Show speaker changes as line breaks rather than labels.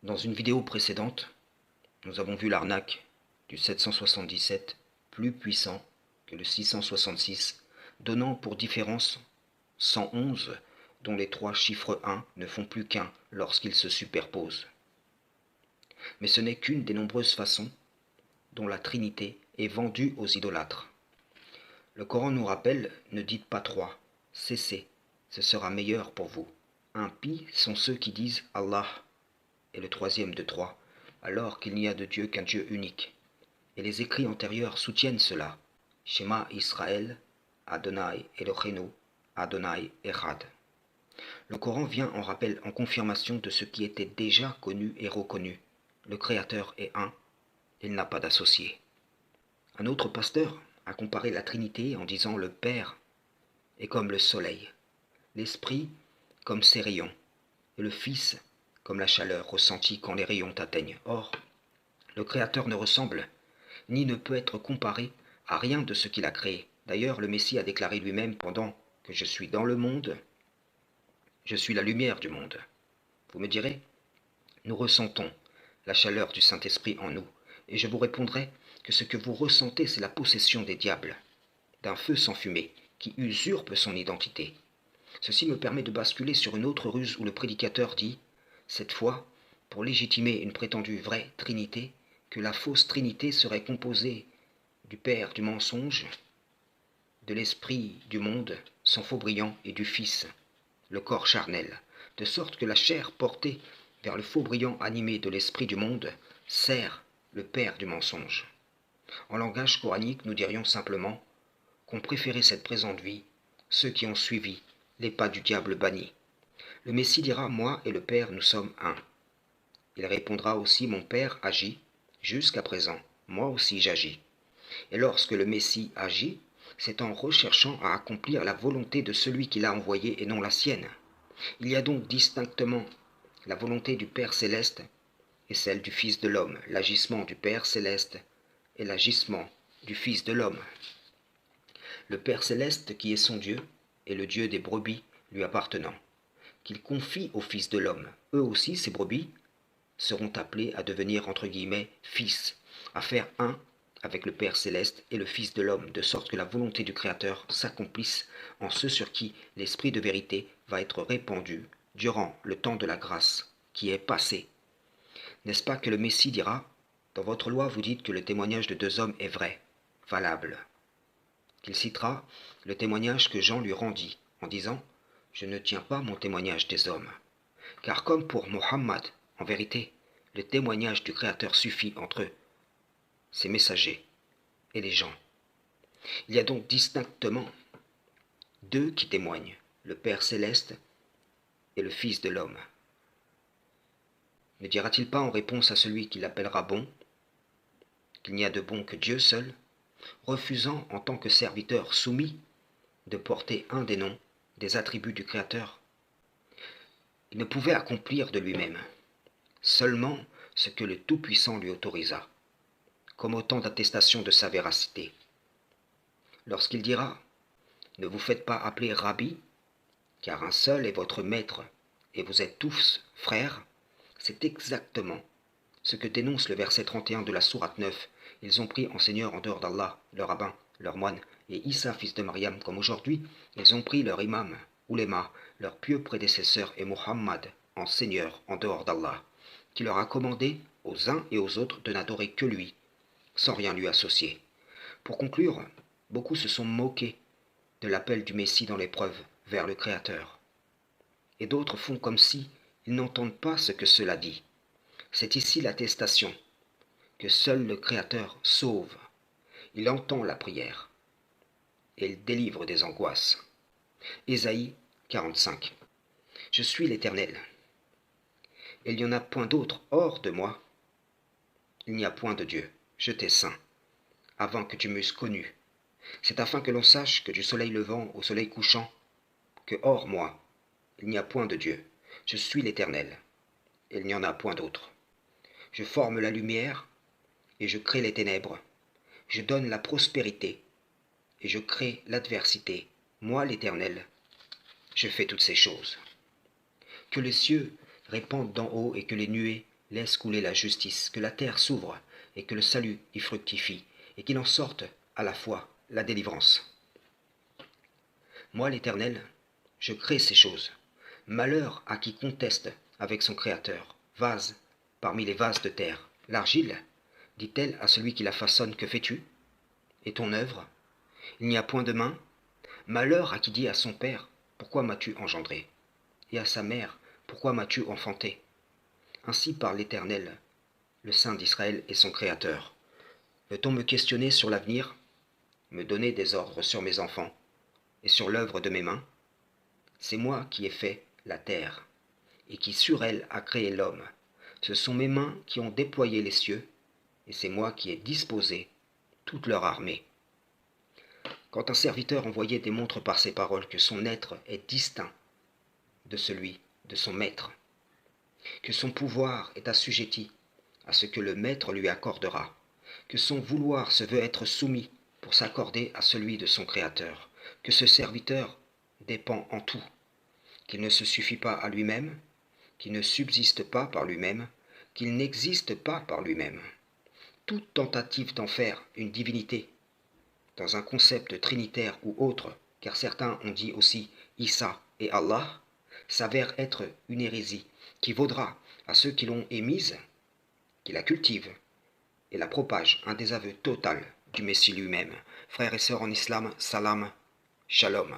Dans une vidéo précédente, nous avons vu l'arnaque du 777 plus puissant que le 666, donnant pour différence 111, dont les trois chiffres 1 ne font plus qu'un lorsqu'ils se superposent. Mais ce n'est qu'une des nombreuses façons dont la Trinité est vendue aux idolâtres. Le Coran nous rappelle, ne dites pas trois, cessez, ce sera meilleur pour vous. Impies sont ceux qui disent Allah est le troisième de trois, alors qu'il n'y a de Dieu qu'un Dieu unique. Et les écrits antérieurs soutiennent cela. Shema Israël, Adonai Eloheinu, Adonai Echad. Le Coran vient en rappel, en confirmation de ce qui était déjà connu et reconnu. Le Créateur est un, il n'a pas d'associé. Un autre pasteur a comparé la Trinité en disant le Père est comme le soleil, l'Esprit comme ses rayons, et le Fils comme la chaleur ressentie quand les rayons t'atteignent. Or, le Créateur ne ressemble, ni ne peut être comparé à rien de ce qu'il a créé. D'ailleurs, le Messie a déclaré lui-même pendant que je suis dans le monde, je suis la lumière du monde. Vous me direz, nous ressentons la chaleur du Saint-Esprit en nous, et je vous répondrai que ce que vous ressentez, c'est la possession des diables, d'un feu sans fumée, qui usurpe son identité. Ceci me permet de basculer sur une autre ruse où le prédicateur dit, cette fois, pour légitimer une prétendue vraie Trinité, que la fausse Trinité serait composée du Père du mensonge, de l'Esprit du monde, son faux brillant, et du Fils, le corps charnel, de sorte que la chair portée vers le faux brillant animé de l'Esprit du monde sert le Père du mensonge. En langage coranique, nous dirions simplement qu'ont préféré cette présente vie ceux qui ont suivi les pas du diable banni. Le Messie dira, moi et le Père, nous sommes un. Il répondra aussi, mon Père agit, jusqu'à présent, moi aussi j'agis. Et lorsque le Messie agit, c'est en recherchant à accomplir la volonté de celui qui l'a envoyé et non la sienne. Il y a donc distinctement la volonté du Père céleste et celle du Fils de l'homme, l'agissement du Père céleste et l'agissement du Fils de l'homme. Le Père céleste, qui est son Dieu, est le Dieu des brebis lui appartenant, qu'il confie au Fils de l'homme. Eux aussi, ces brebis, seront appelés à devenir, entre guillemets, fils, à faire un avec le Père céleste et le Fils de l'homme, de sorte que la volonté du Créateur s'accomplisse en ceux sur qui l'Esprit de vérité va être répandu durant le temps de la grâce qui est passé. N'est-ce pas que le Messie dira, dans votre loi vous dites que le témoignage de deux hommes est vrai, valable, qu'il citera le témoignage que Jean lui rendit, en disant, je ne tiens pas mon témoignage des hommes, car comme pour Mohammed, en vérité, le témoignage du Créateur suffit entre eux, ses messagers, et les gens. Il y a donc distinctement deux qui témoignent, le Père céleste et le Fils de l'homme. Ne dira-t-il pas en réponse à celui qui l'appellera bon, qu'il n'y a de bon que Dieu seul, refusant en tant que serviteur soumis de porter un des noms, des attributs du Créateur? Il ne pouvait accomplir de lui-même seulement ce que le Tout-Puissant lui autorisa, comme autant d'attestations de sa véracité. Lorsqu'il dira « Ne vous faites pas appeler Rabbi, car un seul est votre maître, et vous êtes tous frères », c'est exactement ce que dénonce le verset 31 de la sourate 9. Ils ont pris en Seigneur en dehors d'Allah, leur rabbin, leur moine, et Issa, fils de Mariam, comme aujourd'hui, ils ont pris leur imam, Ouléma, leur pieux prédécesseur, et Muhammad, en Seigneur en dehors d'Allah, qui leur a commandé aux uns et aux autres de n'adorer que lui, sans rien lui associer. Pour conclure, beaucoup se sont moqués de l'appel du Messie dans l'épreuve vers le Créateur. Et d'autres font comme si ils n'entendent pas ce que cela dit. C'est ici l'attestation que seul le Créateur sauve. Il entend la prière et il délivre des angoisses. Ésaïe 45. Je suis l'Éternel. Il n'y en a point d'autre hors de moi. Il n'y a point de Dieu. Je t'ai saint, avant que tu m'eusses connu. C'est afin que l'on sache que du soleil levant au soleil couchant, que hors moi, il n'y a point de Dieu. Je suis l'Éternel. Il n'y en a point d'autre. Je forme la lumière et je crée les ténèbres. Je donne la prospérité et je crée l'adversité. Moi, l'Éternel, je fais toutes ces choses. Que les cieux répandent d'en haut et que les nuées laisse couler la justice, que la terre s'ouvre, et que le salut y fructifie, et qu'il en sorte à la fois la délivrance. Moi, l'Éternel, je crée ces choses. Malheur à qui conteste avec son Créateur. Vase parmi les vases de terre. L'argile, dit-elle à celui qui la façonne, que fais-tu? Et ton œuvre? Il n'y a point de main? Malheur à qui dit à son père, pourquoi m'as-tu engendré? Et à sa mère, pourquoi m'as-tu enfanté? Ainsi parle l'Éternel, le Saint d'Israël et son Créateur. Veut-on me questionner sur l'avenir, me donner des ordres sur mes enfants et sur l'œuvre de mes mains? C'est moi qui ai fait la terre, et qui sur elle a créé l'homme. Ce sont mes mains qui ont déployé les cieux, et c'est moi qui ai disposé toute leur armée. Quand un serviteur envoyé démontre par ses paroles que son être est distinct de celui de son maître, que son pouvoir est assujetti à ce que le maître lui accordera, que son vouloir se veut être soumis pour s'accorder à celui de son Créateur, que ce serviteur dépend en tout, qu'il ne se suffit pas à lui-même, qu'il ne subsiste pas par lui-même, qu'il n'existe pas par lui-même. Toute tentative d'en faire une divinité, dans un concept trinitaire ou autre, car certains ont dit aussi Issa et Allah, s'avère être une hérésie qui vaudra à ceux qui l'ont émise, qui la cultivent et la propagent, un désaveu total du Messie lui-même. Frères et sœurs en islam, salam, shalom.